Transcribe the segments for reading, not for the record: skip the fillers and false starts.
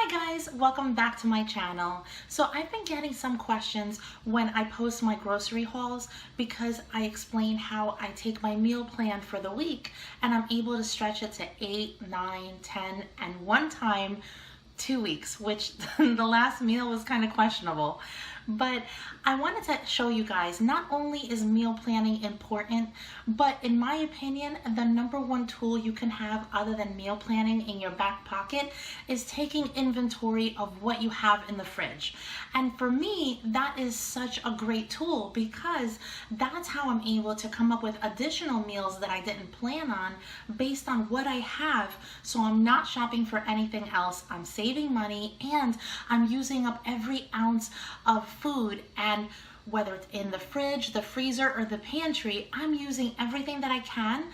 Hi guys, welcome back to my channel. So I've been getting some questions when I post my grocery hauls because I explain how I take my meal plan for the week and I'm able to stretch it to 8, 9, 10, and one time 2 weeks, which the last meal was kind of questionable. But I wanted to show you guys, not only is meal planning important, but in my opinion, the #1 tool you can have other than meal planning in your back pocket is taking inventory of what you have in the fridge. And for me, that is such a great tool because that's how I'm able to come up with additional meals that I didn't plan on based on what I have. So I'm not shopping for anything else. I'm saving money and I'm using up every ounce of food, and whether it's in the fridge, the freezer, or the pantry, I'm using everything that I can,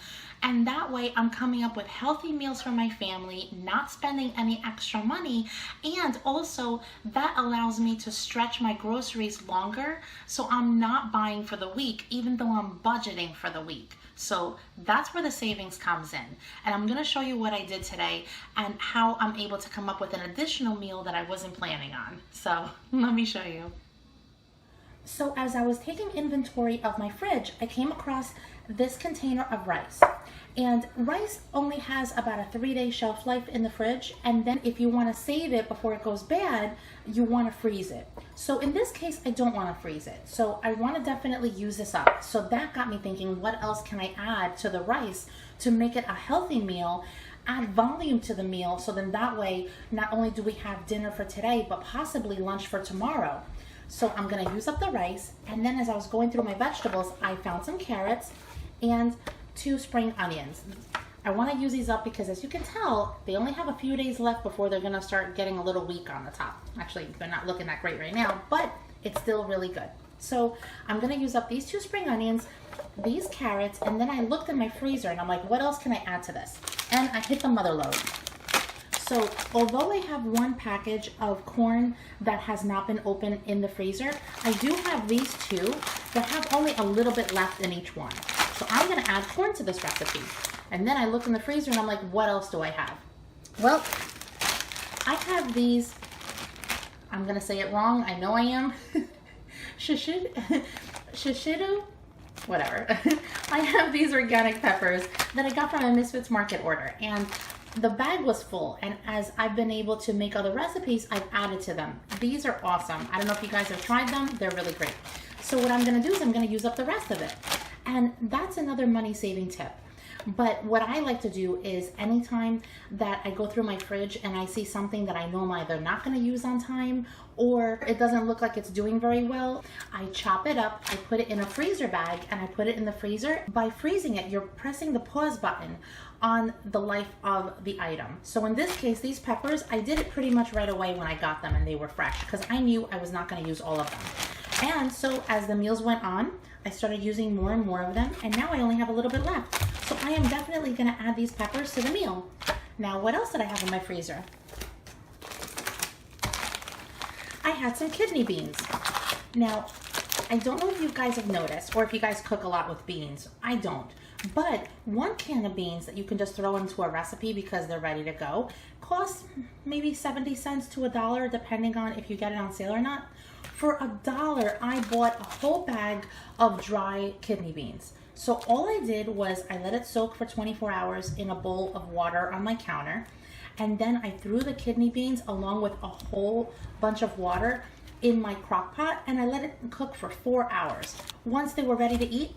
and that way I'm coming up with healthy meals for my family, not spending any extra money, and also that allows me to stretch my groceries longer, so I'm not buying for the week even though I'm budgeting for the week. So that's where the savings comes in. And I'm gonna show you what I did today and how I'm able to come up with an additional meal that I wasn't planning on. So let me show you. So as I was taking inventory of my fridge, I came across this container of rice. And rice only has about a 3-day shelf life in the fridge. And then if you want to save it before it goes bad, you want to freeze it. So in this case, I don't want to freeze it. So I want to definitely use this up. So that got me thinking, what else can I add to the rice to make it a healthy meal? Add volume to the meal, so then that way, not only do we have dinner for today, but possibly lunch for tomorrow. So I'm gonna use up the rice, and then as I was going through my vegetables, I found some carrots and 2 spring onions. I wanna use these up because as you can tell, they only have a few days left before they're gonna start getting a little weak on the top. Actually, they're not looking that great right now, but it's still really good. So I'm gonna use up these 2 spring onions, these carrots, and then I looked in my freezer and I'm like, what else can I add to this? And I hit the mother lode. So although I have 1 package of corn that has not been opened in the freezer, I do have these 2 that have only a little bit left in each one. So I'm gonna add corn to this recipe. And then I look in the freezer and I'm like, what else do I have? Well, I have these, I'm gonna say it wrong, I know I am. Shishido? Whatever. I have these organic peppers that I got from a Misfits Market order, and the bag was full, and as I've been able to make other recipes, I've added to them. These are awesome. I don't know if you guys have tried them. They're really great. So what I'm gonna do is I'm gonna use up the rest of it. And that's another money saving tip. But what I like to do is anytime that I go through my fridge and I see something that I know I'm either not going to use on time or it doesn't look like it's doing very well, I chop it up, I put it in a freezer bag, and I put it in the freezer. By freezing it, you're pressing the pause button on the life of the item. So in this case, these peppers, I did it pretty much right away when I got them and they were fresh because I knew I was not going to use all of them. And so as the meals went on, I started using more and more of them, and now I only have a little bit left. So I am definitely gonna add these peppers to the meal. Now, what else did I have in my freezer? I had some kidney beans. Now, I don't know if you guys have noticed, or if you guys cook a lot with beans. I don't. But 1 can of beans that you can just throw into a recipe because they're ready to go costs maybe 70 cents to $1, depending on if you get it on sale or not. For $1, I bought a whole bag of dry kidney beans. So all I did was I let it soak for 24 hours in a bowl of water on my counter. And then I threw the kidney beans along with a whole bunch of water in my crock pot, and I let it cook for 4 hours. Once they were ready to eat,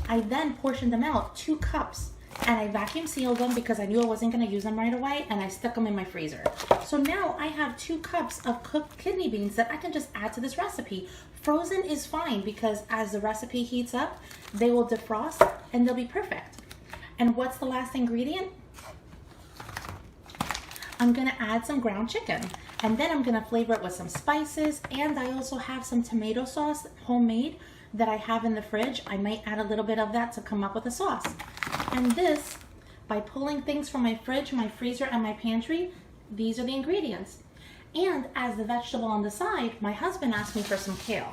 I then portioned them out, 2 cups, and I vacuum sealed them because I knew I wasn't gonna use them right away, and I stuck them in my freezer. So now I have 2 cups of cooked kidney beans that I can just add to this recipe. Frozen is fine because as the recipe heats up, they will defrost and they'll be perfect. And what's the last ingredient? I'm gonna add some ground chicken, and then I'm gonna flavor it with some spices, and I also have some tomato sauce, homemade, that I have in the fridge. I might add a little bit of that to come up with a sauce. And this, by pulling things from my fridge, my freezer, and my pantry, these are the ingredients. And as the vegetable on the side, my husband asked me for some kale.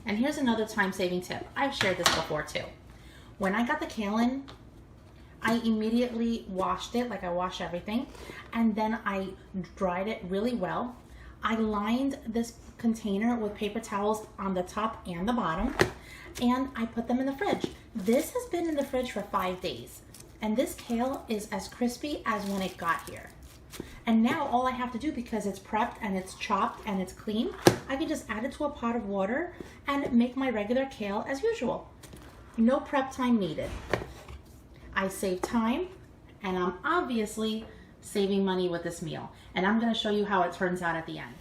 And here's another time-saving tip. I've shared this before too. When I got the kale in, I immediately washed it, like I wash everything, and then I dried it really well. I lined this container with paper towels on the top and the bottom, and I put them in the fridge. This has been in the fridge for 5 days, and this kale is as crispy as when it got here. And now all I have to do, because it's prepped and it's chopped and it's clean, I can just add it to a pot of water and make my regular kale as usual. No prep time needed. I save time, and I'm obviously saving money with this meal. And I'm going to show you how it turns out at the end.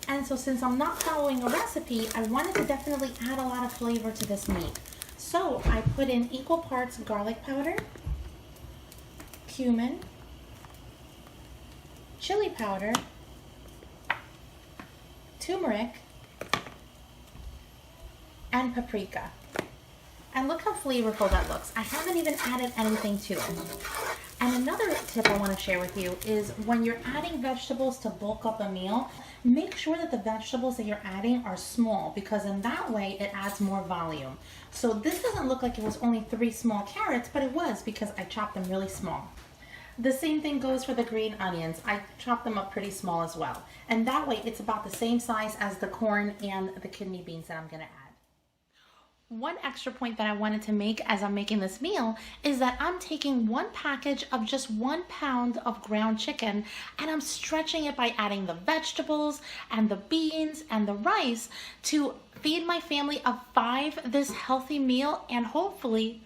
And so since I'm not following a recipe, I wanted to definitely add a lot of flavor to this meat. So I put in equal parts garlic powder, cumin, chili powder, turmeric, and paprika. And look how flavorful that looks. I haven't even added anything to it. And another tip I want to share with you is when you're adding vegetables to bulk up a meal, make sure that the vegetables that you're adding are small, because in that way it adds more volume. So this doesn't look like it was only 3 small carrots, but it was, because I chopped them really small. The same thing goes for the green onions. I chopped them up pretty small as well. And that way it's about the same size as the corn and the kidney beans that I'm going to add. One extra point that I wanted to make as I'm making this meal is that I'm taking 1 package of just 1 pound of ground chicken, and I'm stretching it by adding the vegetables and the beans and the rice to feed my family of 5 this healthy meal, and hopefully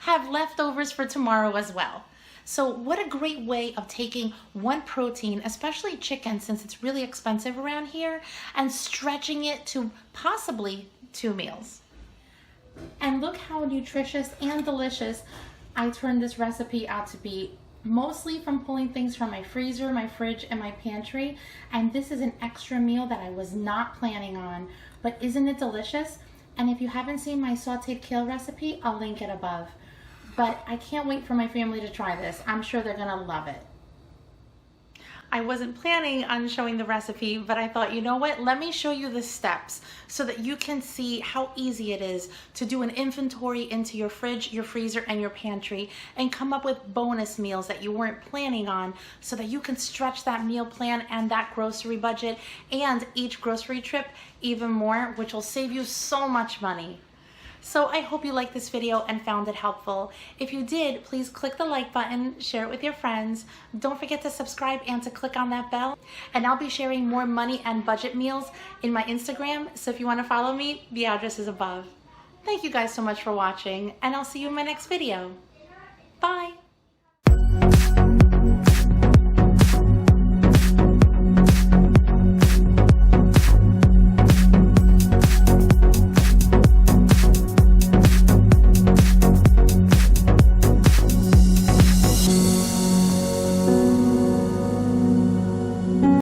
have leftovers for tomorrow as well. So what a great way of taking one protein, especially chicken since it's really expensive around here, and stretching it to possibly 2 meals. And look how nutritious and delicious I turned this recipe out to be, mostly from pulling things from my freezer, my fridge, and my pantry. And this is an extra meal that I was not planning on, but isn't it delicious? And if you haven't seen my sauteed kale recipe, I'll link it above. But I can't wait for my family to try this. I'm sure they're gonna love it. I wasn't planning on showing the recipe, but I thought, you know what? Let me show you the steps so that you can see how easy it is to do an inventory into your fridge, your freezer, and your pantry, and come up with bonus meals that you weren't planning on, so that you can stretch that meal plan and that grocery budget and each grocery trip even more, which will save you so much money. So I hope you liked this video and found it helpful. If you did, please click the like button, share it with your friends. Don't forget to subscribe and to click on that bell. And I'll be sharing more money and budget meals in my Instagram. So if you want to follow me, the address is above. Thank you guys so much for watching, and I'll see you in my next video. Bye.